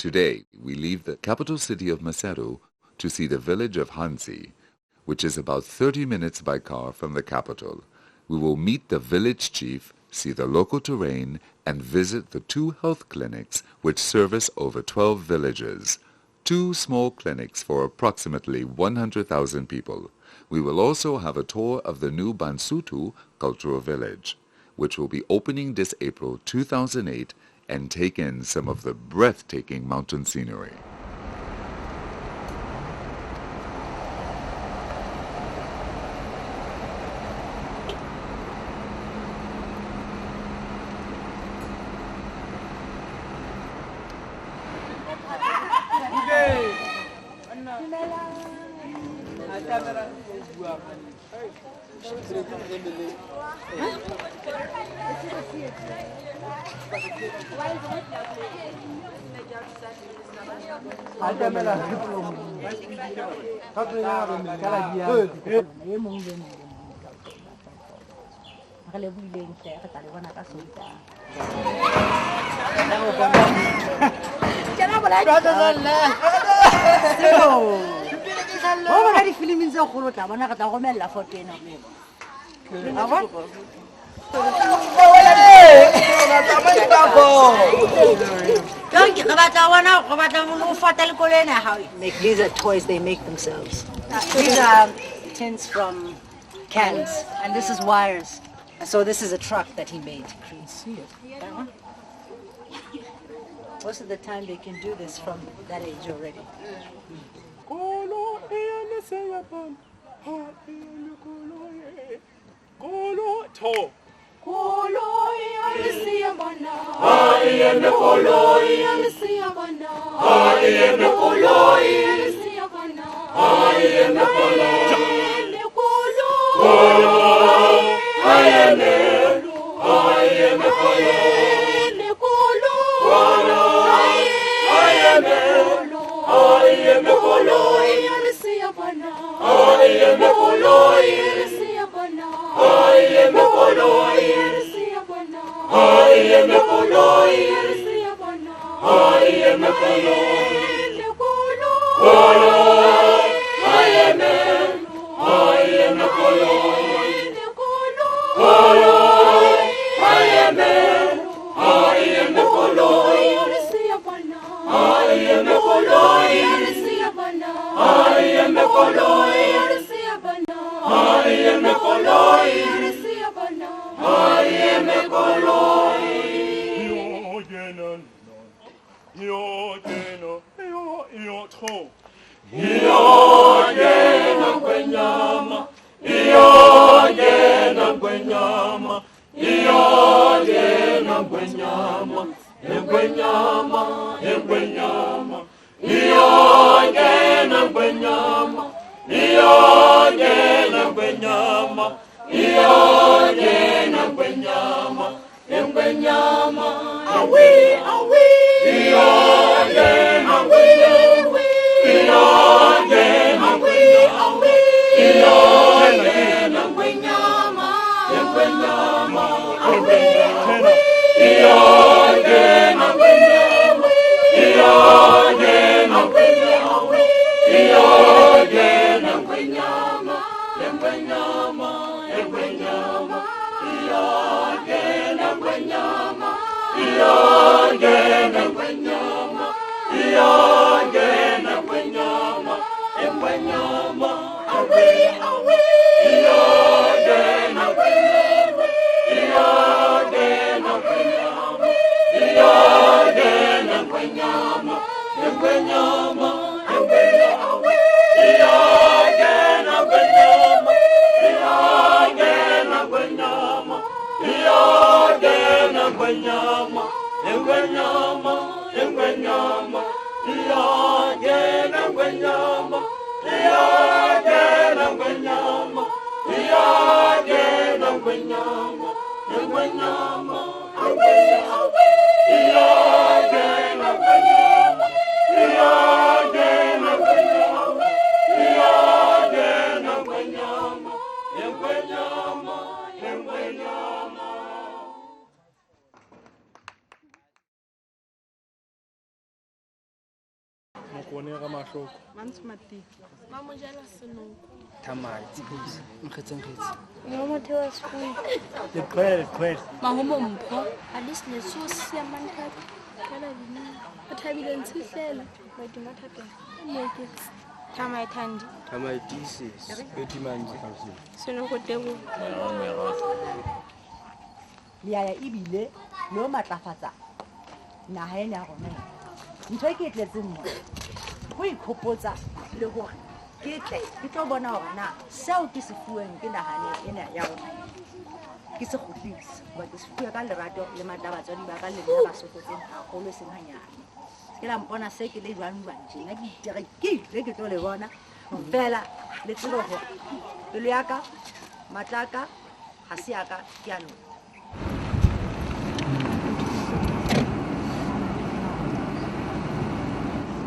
Today, we leave the capital city of Maseru to see the village of Hanzi, which is about 30 minutes by car from the capital. We will meet the village chief, see the local terrain, and visit the 2 health clinics which service over 12 villages. 2 small clinics for approximately 100,000 people. We will also have a tour of the new Bansutu cultural village, which will be opening this April 2008, and take in some of the breathtaking mountain scenery. These are toys they make themselves. These are tins from cans, and this is wires. And so this is a truck that he made. Can you see it? That one? Most of the time they can do this from that age already. ya ibile lo matlafatsa naha ena ya rona ntho e ke tletseng mo go ikhopotsa le gore ke tle ke tlo bona gore na seo ke se fuweng ke nagane ena ya rona ke se gotlisa ba ke se fuwa ka lerato le matlabatswadi ba ka le nna ba sokotseng gagolo seng hanyane ke la mpona se ke le jwang tjena ke itere ke tlo le bona fela le tsebo gore pelo yaka matlaka ga se yaka ke a lona.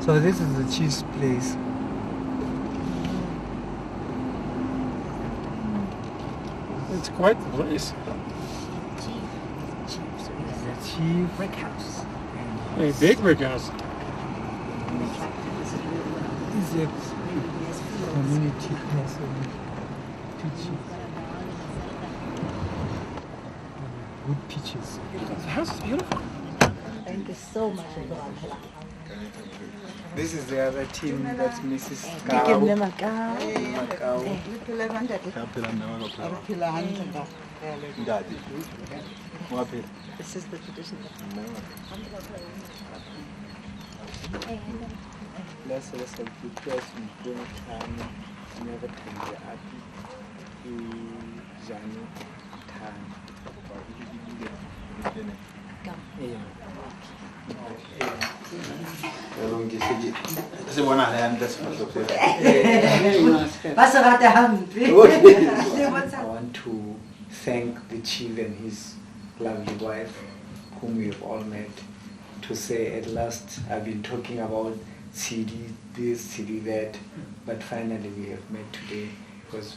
So this is the chief's place. It's quite the place. The chief Brick house. A big brick house. is a community place. Peaches. Good peaches. The house is beautiful. Thank you so much. This is the other team, that's Mrs. Give them Cow. a cow. This is the tradition. Let's prepare some good time. Never can be happy. Jani time. I want to thank the chief and his lovely wife, whom we have all met, to say at last I've been talking about CD this, CD that, but finally we have met today because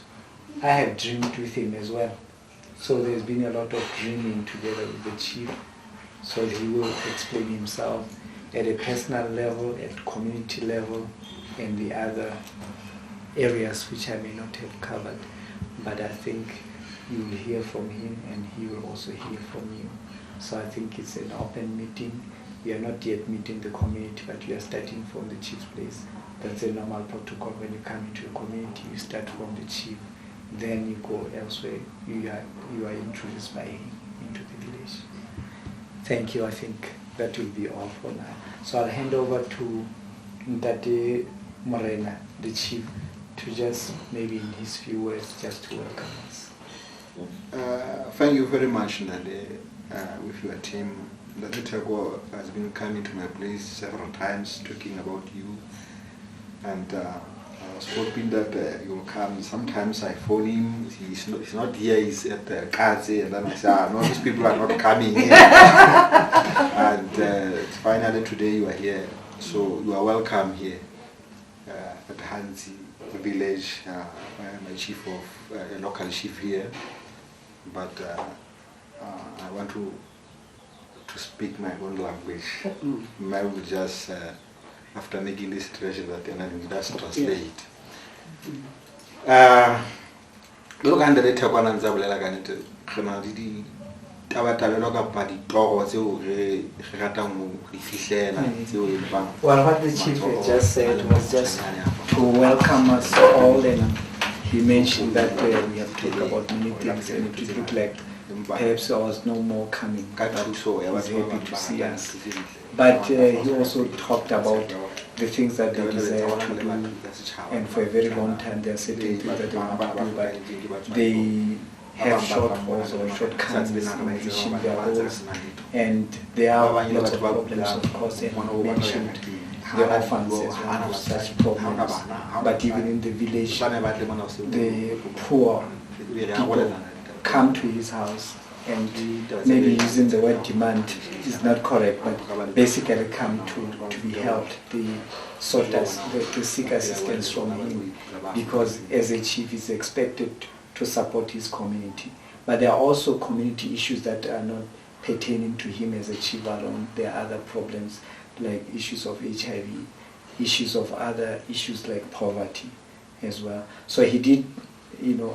I have dreamed with him as well. So there's been a lot of dreaming together with the chief, so he will explain himself at a personal level, at community level, and the other areas which I may not have covered. But I think you will hear from him and he will also hear from you. So I think it's an open meeting. We are not yet meeting the community, but we are starting from the chief's place. That's a normal protocol. When you come into a community, you start from the chief, then you go elsewhere. You are introduced by him into the village. Thank you. I think that will be all for now. So I'll hand over to Ntate Morena, the chief, to just maybe in his few words just to welcome us. Thank you very much, Nade, with your team. Nade Tego has been coming to my place several times talking about you, and I was hoping that you'll come. Sometimes I phone him, he's not here, he's at the Kazi, and then I say, no, these people are not coming here. And finally today you are here, so you are welcome here at Hanzi village. I'm a chief of a local chief here, but I want to speak my own language. I will just after making this treasure that then I will just translate. Look under the top and Zabella Ganete, Canadi, Tabatalog about the dogs, Well, what the chief had just said was just to welcome us all, and he mentioned that we have talked about many things, and it looked like perhaps there was no more coming, but I was happy to see us. But he also talked about the things that they desire to do, and for a very long time there are certain things that they want to do, but they have shortfalls or shortcomings in reaching their goals, and there are lots of problems, of course, and he mentioned the orphans as one of such problems. But even in the village, the poor people come to his house, and maybe using the word demand is not correct, but basically come to be helped. They sought us, to seek assistance from him, because as a chief he's expected to support his community. But there are also community issues that are not pertaining to him as a chief alone. There are other problems like issues of HIV issues of other issues like poverty as well. So he did,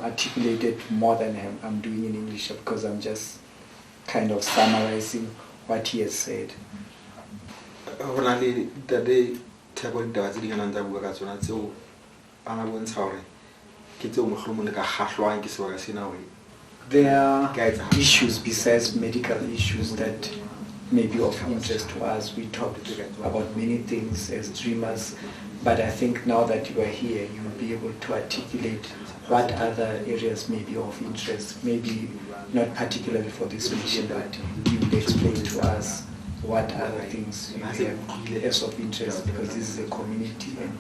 articulate it more than I'm doing in English, because I'm just kind of summarizing what he has said. There are issues besides medical issues that may be of interest to us. We talked about many things as dreamers, but I think now that you are here, you will be able to articulate what other areas may be of interest, maybe not particularly for this mission, but you will explain to us what other things you have as of interest, because this is a community and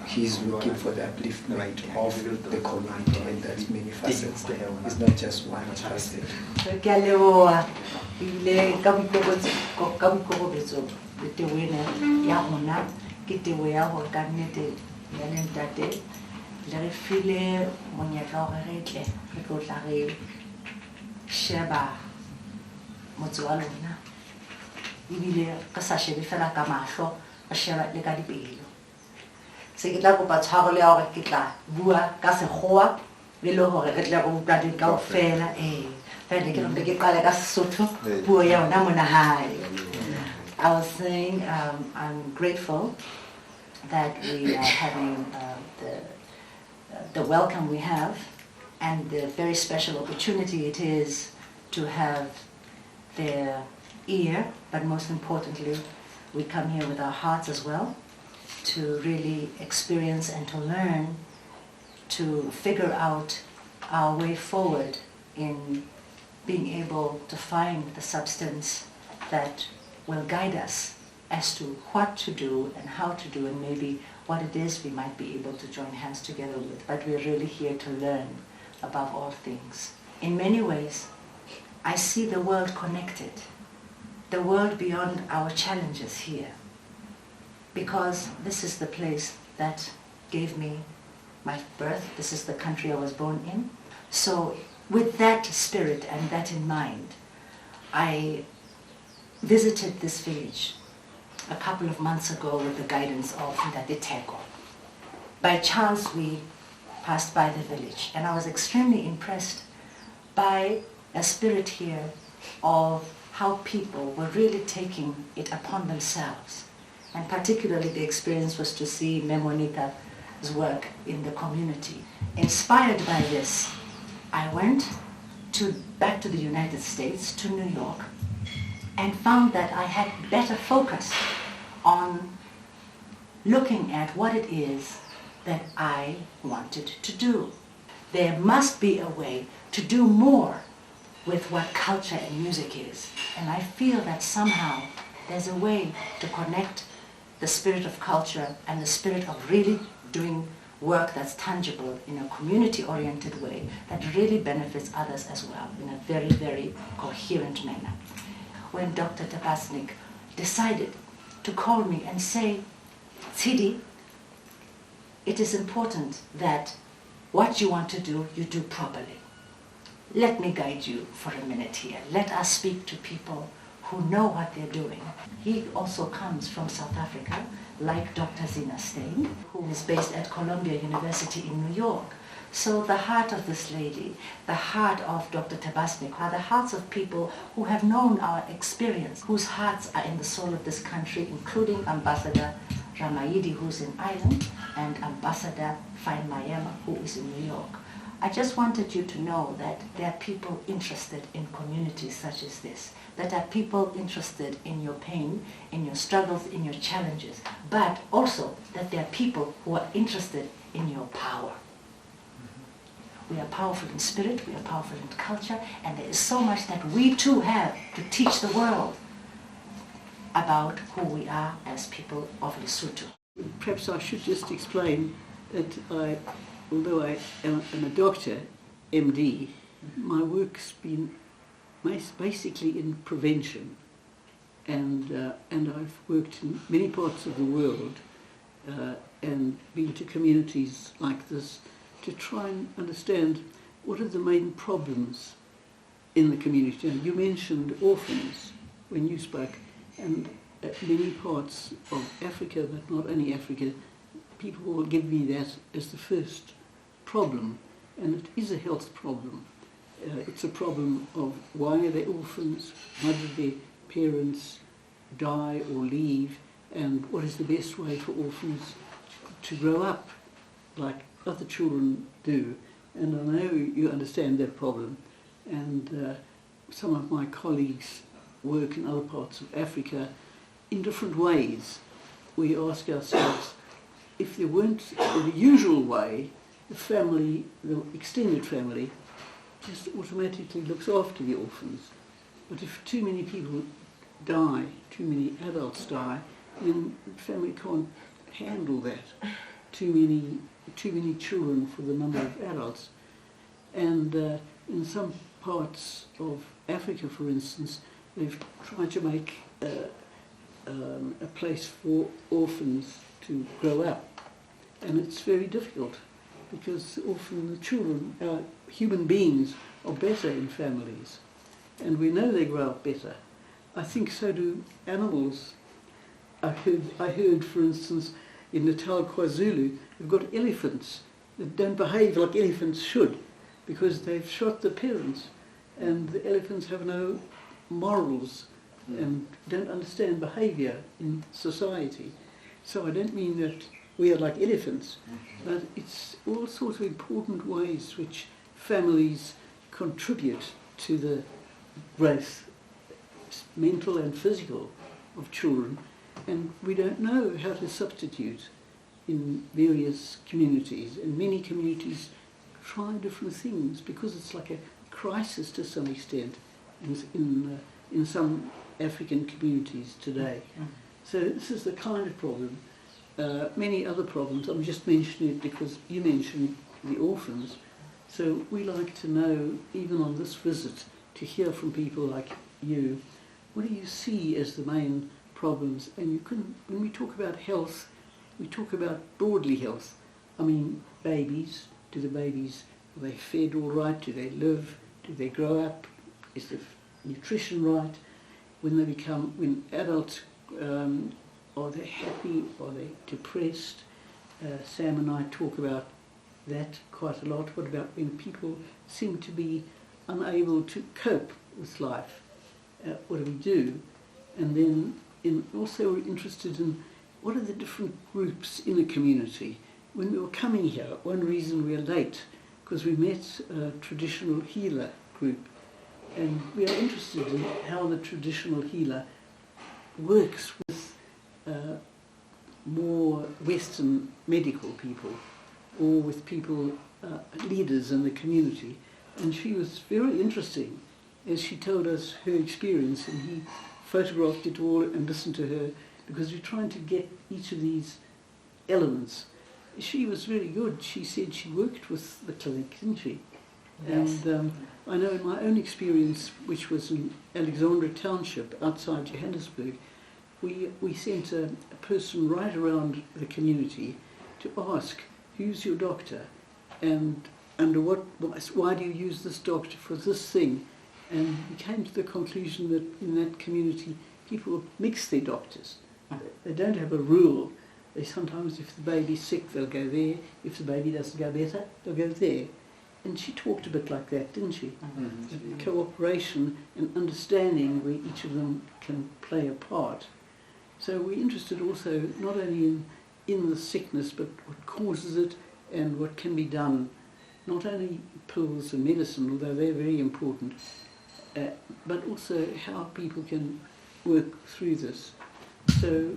he's looking for the upliftment of the community, and that's many facets. It's not just one facet. Ibile ka sa shebe fela ka mahlo a sheba le ka dipelo se ke tla go ba tshwaro le hore ke tla bua ka sekgowa le le hore re tla go utlwa di kaofela fela ke re ke qale ka Sesotho puo ya ona mona hae. I was saying I'm grateful that we are having the welcome we have, and the very special opportunity it is to have their ear, but most importantly, we come here with our hearts as well to really experience and to learn, to figure out our way forward in being able to find the substance that will guide us as to what to do and how to do, and maybe what it is we might be able to join hands together with. But we're really here to learn above all things. In many ways, I see the world connected, the world beyond our challenges here, because this is the place that gave me my birth. This is the country I was born in. So with that spirit and that in mind, I visited this village a couple of months ago with the guidance of Ndaditeko. By chance, we passed by the village, and I was extremely impressed by a spirit here of how people were really taking it upon themselves. And particularly the experience was to see Memonita's work in the community. Inspired by this, I went back to the United States, to New York, and found that I had better focus on looking at what it is that I wanted to do. There must be a way to do more with what culture and music is. And I feel that somehow there's a way to connect the spirit of culture and the spirit of really doing work that's tangible in a community-oriented way that really benefits others as well in a very, very coherent manner. When Dr. Tabasnik decided to call me and say, Tsidi, it is important that what you want to do, you do properly. Let me guide you for a minute here. Let us speak to people who know what they're doing. He also comes from South Africa, like Dr. Zina Stein, who is based at Columbia University in New York. So the heart of this lady, the heart of Dr. Tabasnik, are the hearts of people who have known our experience, whose hearts are in the soul of this country, including Ambassador Ramayidi, who's in Ireland, and Ambassador Fine Mayema, who is in New York. I just wanted you to know that there are people interested in communities such as this, that are people interested in your pain, in your struggles, in your challenges, but also that there are people who are interested in your power. We are powerful in spirit, we are powerful in culture, and there is so much that we too have to teach the world about who we are as people of Lesotho. Perhaps I should just explain that although I am a doctor, MD, my work's been basically in prevention, and I've worked in many parts of the world and been to communities like this to try and understand what are the main problems in the community. And you mentioned orphans when you spoke, and many parts of Africa, but not only Africa, people will give me that as the first problem, and it is a health problem. It's a problem of why are they orphans, how did their parents die or leave, and what is the best way for orphans to grow up like other children do. And I know you understand that problem, and some of my colleagues work in other parts of Africa in different ways. We ask ourselves, if there weren't the usual way, the family, the extended family, just automatically looks after the orphans. But if too many people die, too many adults die, then the family can't handle that. Too many children for the number of adults. And in some parts of Africa, for instance, they've tried to make a place for orphans to grow up. And it's very difficult, because often the children, human beings, are better in families. And we know they grow up better. I think so do animals. I heard, for instance, in Natal, KwaZulu, we've got elephants that don't behave like elephants should, because they've shot the parents, and the elephants have no morals and don't understand behaviour in society. So I don't mean that we are like elephants, but it's all sorts of important ways which families contribute to the growth, mental and physical, of children, and we don't know how to substitute in various communities. And many communities try different things because it's like a crisis to some extent in some African communities today. So this is the kind of problem. Many other problems, I'm just mentioning it because you mentioned the orphans. So we like to know, even on this visit, to hear from people like you, what do you see as the main problems? And you can, when we talk about health, we talk about broadly health. I mean, babies, are they fed all right? Do they live? Do they grow up? Is the nutrition right? When adults, are they happy? Are they depressed? Sam and I talk about that quite a lot. What about when people seem to be unable to cope with life? What do we do? And then also we're interested in what are the different groups in a community. When we were coming here, one reason we are late, because we met a traditional healer group, and we are interested in how the traditional healer works with more Western medical people, or with people, leaders in the community. And she was very interesting as she told us her experience, and he photographed it all and listened to her, because we're trying to get each of these elements. She was very good. She said she worked with the clinic, didn't she? Yes. And I know in my own experience, which was in Alexandra Township outside Johannesburg, we sent a person right around the community to ask, who's your doctor? And under why do you use this doctor for this thing? And we came to the conclusion that in that community, people mix their doctors. They don't have a rule. They sometimes, if the baby's sick, they'll go there. If the baby doesn't go better, they'll go there. And she talked a bit like that, didn't she? Mm-hmm. Cooperation and understanding where each of them can play a part. So we're interested also not only in the sickness, but what causes it and what can be done. Not only pills and medicine, although they're very important, but also how people can work through this. So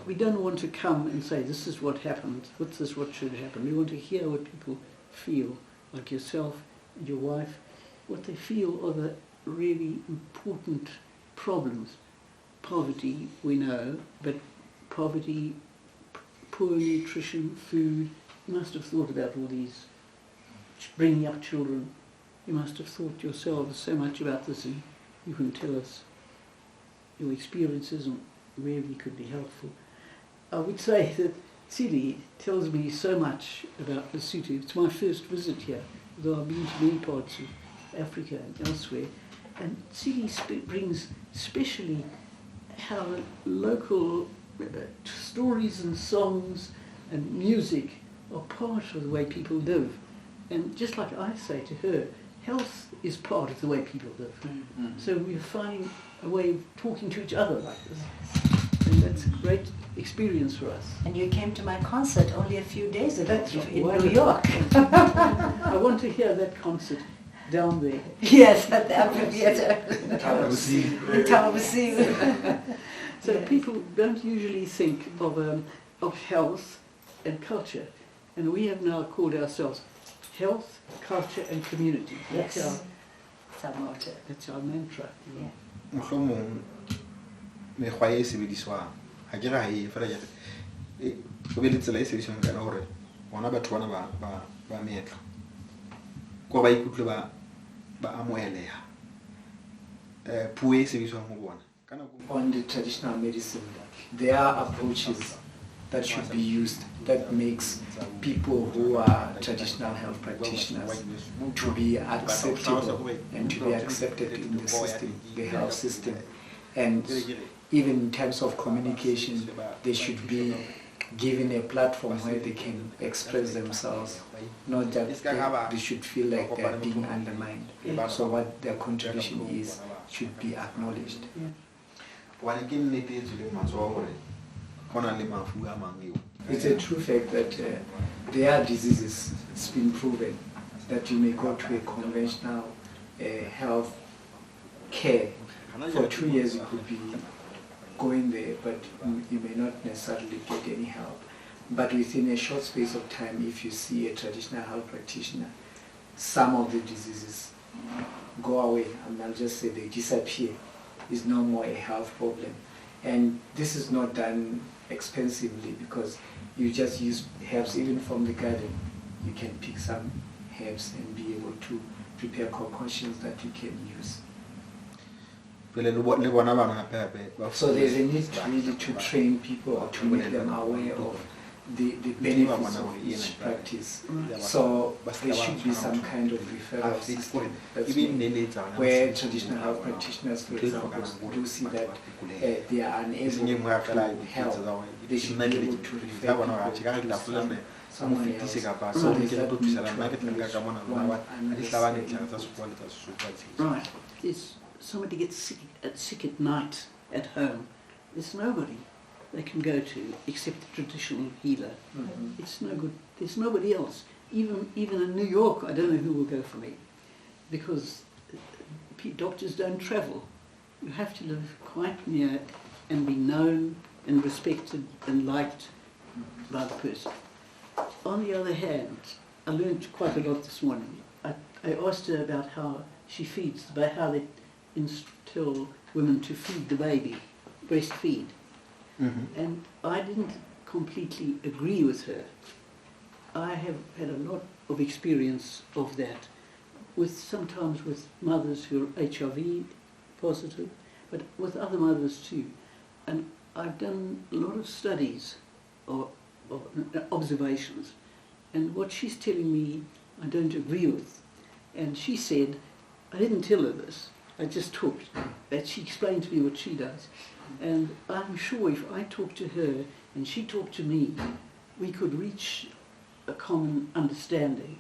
we don't want to come and say, this is what happened, this is what should happen. We want to hear what people feel, like yourself and your wife, what they feel are the really important problems. Poverty, we know, but poverty, poor nutrition, food. You must have thought about all these, bringing up children. You must have thought yourselves so much about this, and you can tell us your experiences and wherever you could be helpful. I would say that Tsili tells me so much about Lesotho. It's my first visit here, although I've been to many parts of Africa and elsewhere. And Tsili brings especially how local stories and songs and music are part of the way people live. And just like I say to her, health is part of the way people live. Mm-hmm. So we're finding a way of talking to each other like this. And that's a great experience for us. And you came to my concert only a few days ago That's right. in Why New not? York. I want to hear that concert down there. Yes, at the amphitheater. In Tawabasi. So people don't usually think of health and culture. And we have now called ourselves health, culture and community. That's Yes. Samote. That's our mantra. Yeah. mohlomong mekgwa e sebediswang ha ke ra e fela ke go be le tsela e sebediswang kana gore bona batho bana ba meetlo go ba ikutlwe ba amoeleha puo e sebediswang go bona kana On the traditional medicine, there are approaches that should be used that makes people who are traditional health practitioners to be acceptable and to be accepted in the system, the health system. And even in terms of communication, they should be given a platform where they can express themselves, not that they should feel like they're being undermined. So what their contribution is should be acknowledged. It's a true fact that there are diseases, it's been proven, that you may go to a conventional health care. For 2 years you could be going there, but you may not necessarily get any help. But within a short space of time, if you see a traditional health practitioner, some of the diseases go away, and I'll just say they disappear. It's no more a health problem. And this is not done expensively because you just use herbs even from the garden. You can pick some herbs and be able to prepare concoctions that you can use. So there's a need really to train people or to make them aware of the benefits of each practice. So there should be some kind of referral system that's made, where traditional health practitioners, for example, do see that they are unable to help. They should be able to refer people to someone else. So there's that need to acknowledge one another's Right. If somebody gets sick at night at home, there's nobody they can go to except the traditional healer. Mhm. It's no good. There's nobody else. Even in New York, I don't know who will go for me, because doctors don't travel. You have to live quite near and be known and respected and liked by the person. On the other hand, I learned quite a lot this morning. I asked her about how she feeds, about how they instill women to feed the baby, breastfeed. And I didn't completely agree with her. I have had a lot of experience of that, sometimes with mothers who are HIV positive, but with other mothers too. And I've done a lot of studies or observations, and what she's telling me I don't agree with. And she said, I didn't tell her this, I just talked, that she explained to me what she does. And I'm sure if I talked to her and she talked to me, we could reach a common understanding.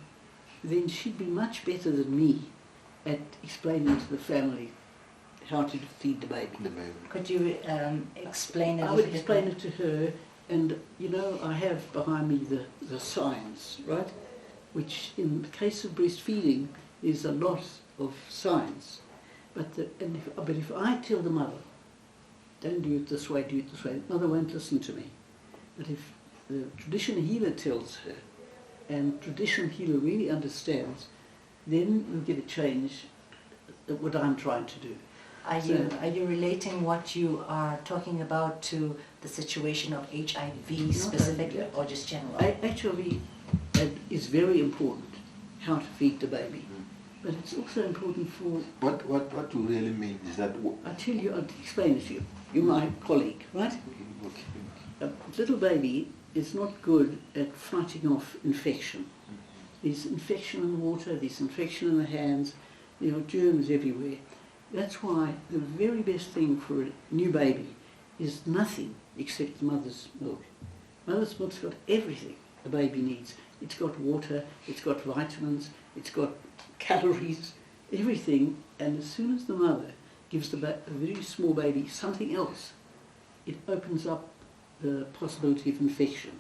Then she'd be much better than me at explaining to the family how to feed the baby. Could you explain it? I would explain it to her, and you know, I have behind me the science, right? Which in the case of breastfeeding is a lot of science. But if I tell the mother, don't do it this way, do it this way, the mother won't listen to me. But if the traditional healer tells her, and traditional healer really understands, then we'll get a change at what I'm trying to do. Are you relating what you are talking about to the situation of HIV specifically, or just general? HIV is very important, how to feed the baby. But it's also important for... What you really mean is that... I'll tell you, I'll explain it to you. You're my colleague, right? A little baby is not good at fighting off infection. There's infection in the water, there's infection in the hands, there are germs everywhere. That's why the very best thing for a new baby is nothing except mother's milk. Mother's milk's got everything a baby needs. It's got water, it's got vitamins, it's got calories, everything. And as soon as the mother gives a very small baby something else, it opens up the possibility of infection.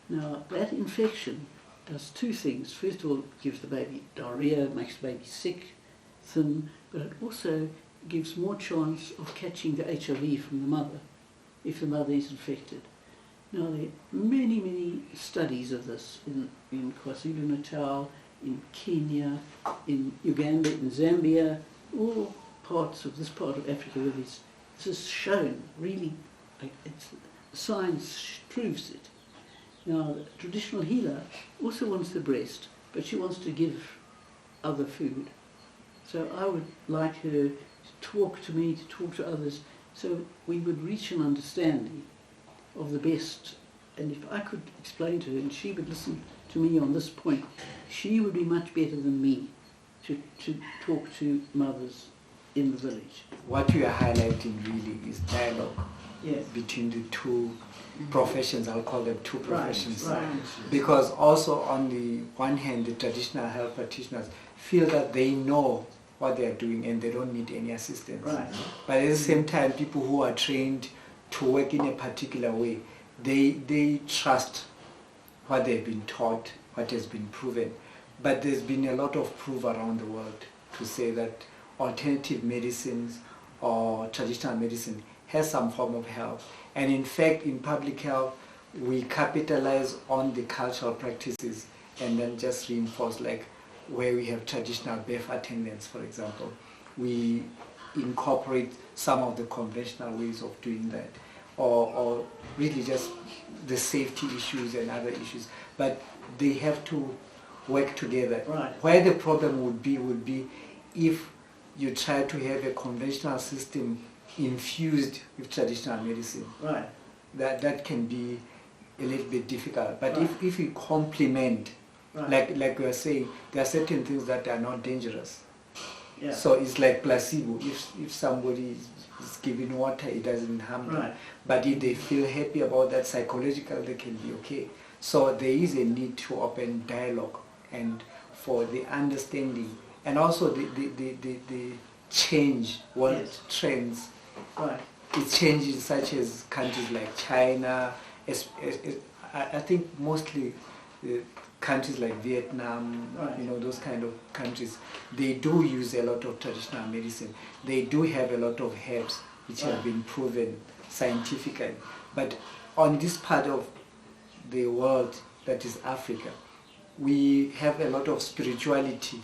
Now, that infection does two things. First of all, it gives the baby diarrhea, makes the baby sick, thin, but it also gives more chance of catching the HIV from the mother if the mother is infected. Now, there are many, many studies of this in KwaZulu-Natal, in Kenya, in Uganda, in Zambia, all parts of this part of Africa where this is shown, really, science proves it. Now, the traditional healer also wants the breast, but she wants to give other food. So I would like her to talk to me, to talk to others, so we would reach an understanding of the best. And if I could explain to her, and she would listen to me on this point, she would be much better than me to talk to mothers in the village. What we are highlighting really is dialogue between the two professions. I'll call them two professions. Right. Because also on the one hand, the traditional health practitioners feel that they know what they are doing and they don't need any assistance. Right. But at the same time, people who are trained to work in a particular way, they trust what they've been taught, what has been proven. But there's been a lot of proof around the world to say that alternative medicines or traditional medicine has some form of health. And in fact, in public health, we capitalize on the cultural practices and then just reinforce, like where we have traditional birth attendants, for example. We incorporate some of the conventional ways of doing that, or really just the safety issues and other issues. But they have to work together. Right. Where the problem would be if you try to have a conventional system infused with traditional medicine. Right. That can be a little bit difficult. But Right. if we complement, Right. like we are saying, there are certain things that are not dangerous. Yeah. So it's like placebo. If somebody is given water, it doesn't harm them. Right. But if they feel happy about that psychological, they can be okay. So there is a need to open dialogue and for the understanding and also the change world trends. Right. It changes, such as countries like China, I think mostly countries like Vietnam, Right. those kind of countries, they do use a lot of traditional medicine. They do have a lot of herbs which have been proven scientifically. But on this part of the world, that is Africa, we have a lot of spirituality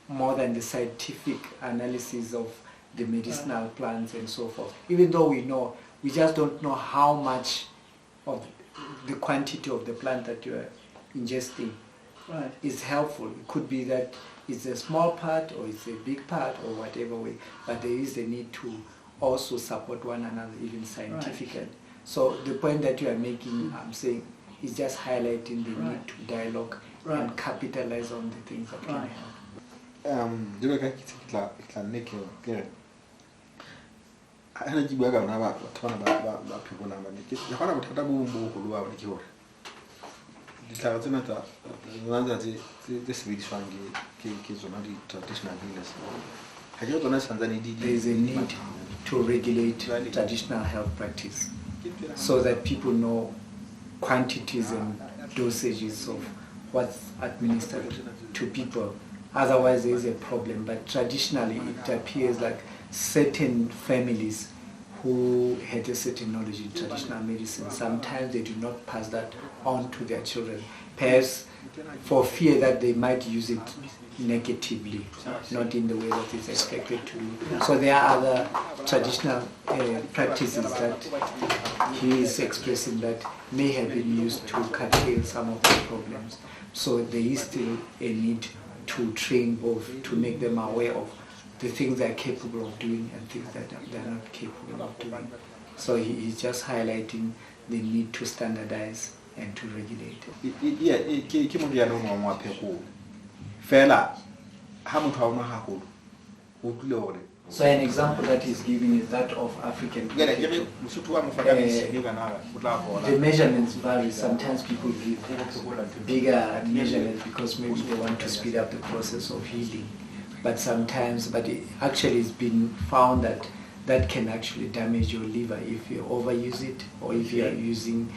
more than the scientific analysis of the medicinal plants and so forth. Even though we know, we just don't know how much of the quantity of the plant that you are ingesting is helpful. It could be that it's a small part or it's a big part or whatever way, but there is a need to also support one another even scientifically. So the point that you are making, I'm saying, is just highlighting the need to dialogue and capitalize on the things that can help. Jika kita neke ke ana jibu ga na ba tona ba people na ba neke ya fara bothata bo bo go lwa ba ke hore ditla tsena tsa nna tse sebediswang ke tsona di traditional healers ha ke tsona santsane di there is a need to regulate traditional health practice so that people know quantities and dosages of what's administered to people. Otherwise there is a problem. But traditionally it appears like certain families who had a certain knowledge in traditional medicine, sometimes they do not pass that on to their children, perhaps for fear that they might use it negatively, not in the way that it's expected to do. So there are other traditional practices that he is expressing that may have been used to curtail some of the problems. So there is still a need to train both, to make them aware of the things they're capable of doing and things that they're not capable of doing. So he's just highlighting the need to standardize and to regulate. Yeah, ke mo dia no mo a pheko fela ha motho a ona ha go dule hore So an example that is given is that of African people. The measurements vary. Sometimes people give bigger measurements because maybe they want to speed up the process of healing. But sometimes, it actually has been found that that can actually damage your liver if you overuse it or if you are using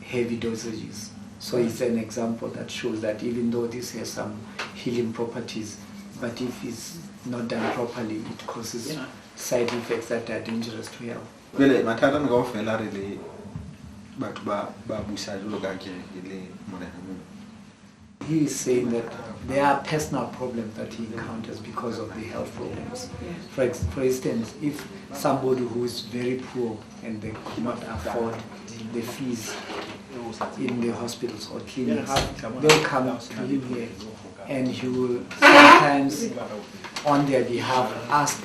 heavy dosages. So it's an example that shows that even though this has some healing properties, but if it's not done properly, it causes side effects that are dangerous to health. He is saying that there are personal problems that he encounters because of the health problems. For instance, if somebody who is very poor and they could not afford the fees in the hospitals or clinics, they'll come to him here and he will sometimes on their behalf ask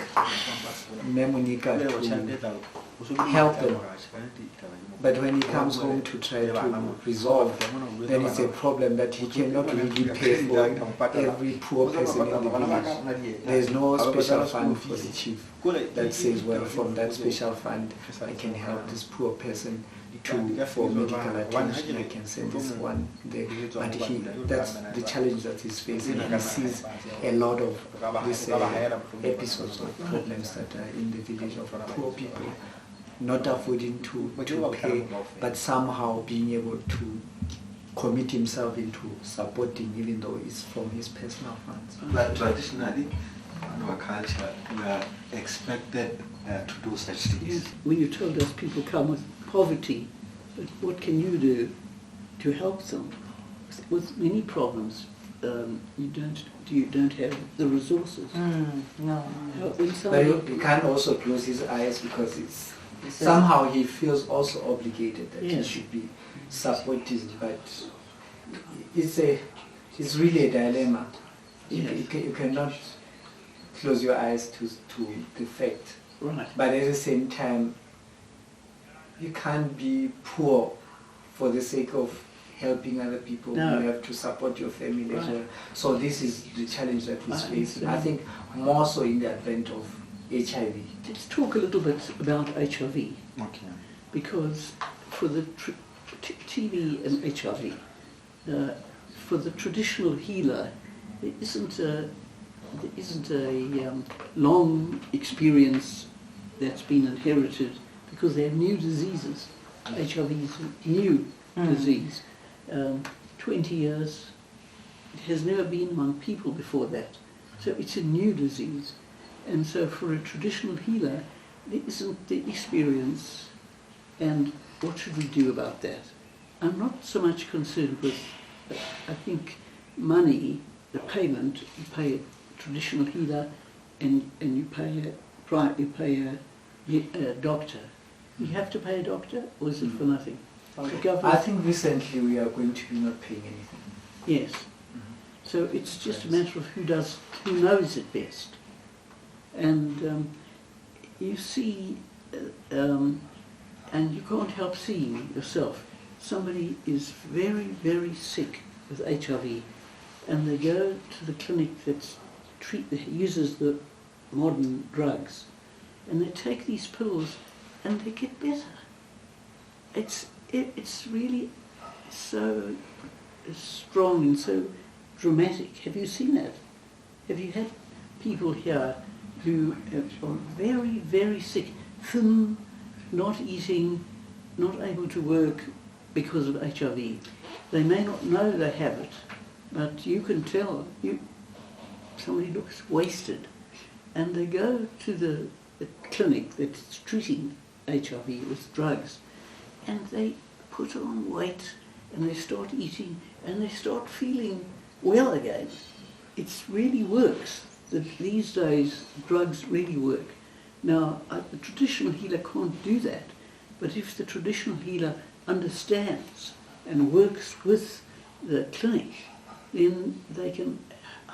Memonica to help them. But when he comes home to try to resolve, then it's a problem that he cannot really pay for every poor person in the village. There's no special fund for the chief that says, well, from that special fund I can help this poor person for medical attention, I can send this one there. But that's the challenge that he's facing. He sees a lot of these episodes of problems that are in the village of poor people not affording to pay, but somehow being able to commit himself into supporting, even though it's from his personal funds. But traditionally, in our culture, we are expected to do such things. Yes. When you told us people come with poverty, but what can you do to help them? With many problems, you don't have the resources. No. But he can't also close his eyes because it's somehow he feels also obligated that he should be supported, but it's really a dilemma. You cannot close your eyes to the fact. Right. But at the same time, you can't be poor for the sake of helping other people. No. You have to support your family as well. So this is the challenge that he's facing. I I think more so in the advent of HIV. Let's talk a little bit about HIV. Okay. Because for the TB and HIV, for the traditional healer, there isn't a long experience that's been inherited because they're new diseases. HIV is a new disease. 20 years, it has never been among people before that. So it's a new disease. And so for a traditional healer, there isn't the experience, and what should we do about that? I'm not so much concerned with, I think, money, the payment. You pay a traditional healer and you pay a doctor. You have to pay a doctor, or is it for nothing? I think recently we are going to be not paying anything. Yes. So it's just a matter of who knows it best. And you see, and you can't help seeing yourself, somebody is very, very sick with HIV, and they go to the clinic that uses the modern drugs, and they take these pills and they get better. It's really so strong and so dramatic. Have you seen that? Have you had people here who are very, very sick, thin, not eating, not able to work because of HIV? They may not know they have it, but you can tell. Somebody looks wasted, and they go to the clinic that's treating HIV with drugs, and they put on weight, and they start eating, and they start feeling well again. It really works. These days, drugs really work. Now, the traditional healer can't do that, but if the traditional healer understands and works with the clinic, then they can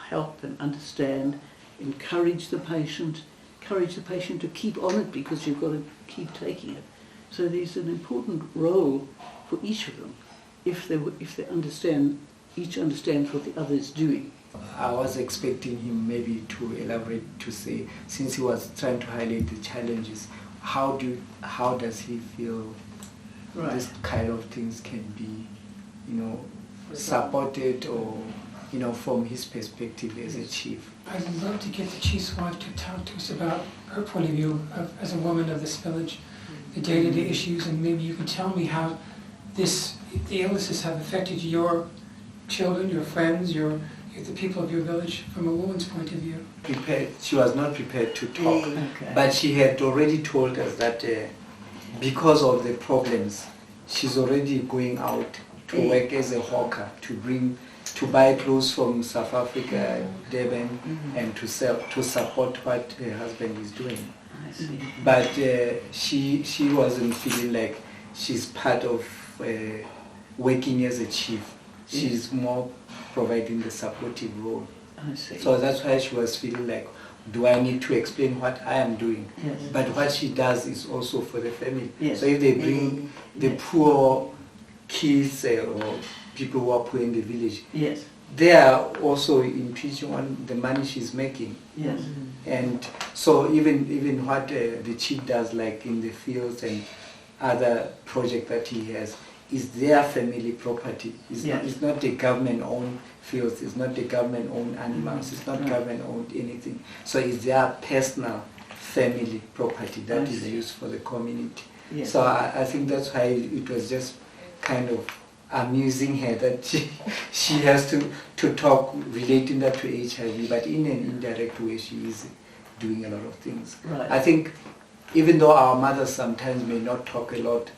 help and understand, encourage the patient to keep on it because you've got to keep taking it. So there's an important role for each of them if they understand each understands what the other is doing. I was expecting him maybe to elaborate, to say, since he was trying to highlight the challenges, how does he feel this kind of things can be, supported, or, from his perspective as a chief. I'd love to get the chief's wife to talk to us about her point of view as a woman of this village, the day-to-day issues, and maybe you can tell me how the illnesses have affected your children, your friends, the people of your village from a woman's point of view. She was not prepared to talk, but she had already told us that because of the problems, she's already going out to work as a hawker, to buy clothes from South Africa, Durban, and to support what her husband is doing. I see. But she wasn't feeling like she's part of working as a chief. She's more providing the supportive role. I see. So that's why she was feeling like, do I need to explain what I am doing? Yes. But what she does is also for the family. Yes. So if they bring the poor kids or people who are poor in the village, Yes. they are also impeaching on the money she's making. Yes. And so even what the chief does, like in the fields and other project that he has, is their family property. It's not the government-owned fields, it's not the government-owned animals, it's not government-owned anything. So it's their personal family property that is used for the community. Yes. So I think that's why it was just kind of amusing her that she has to talk relating that to HIV, but in an indirect way she is doing a lot of things. Right. I think even though our mothers sometimes may not talk a lot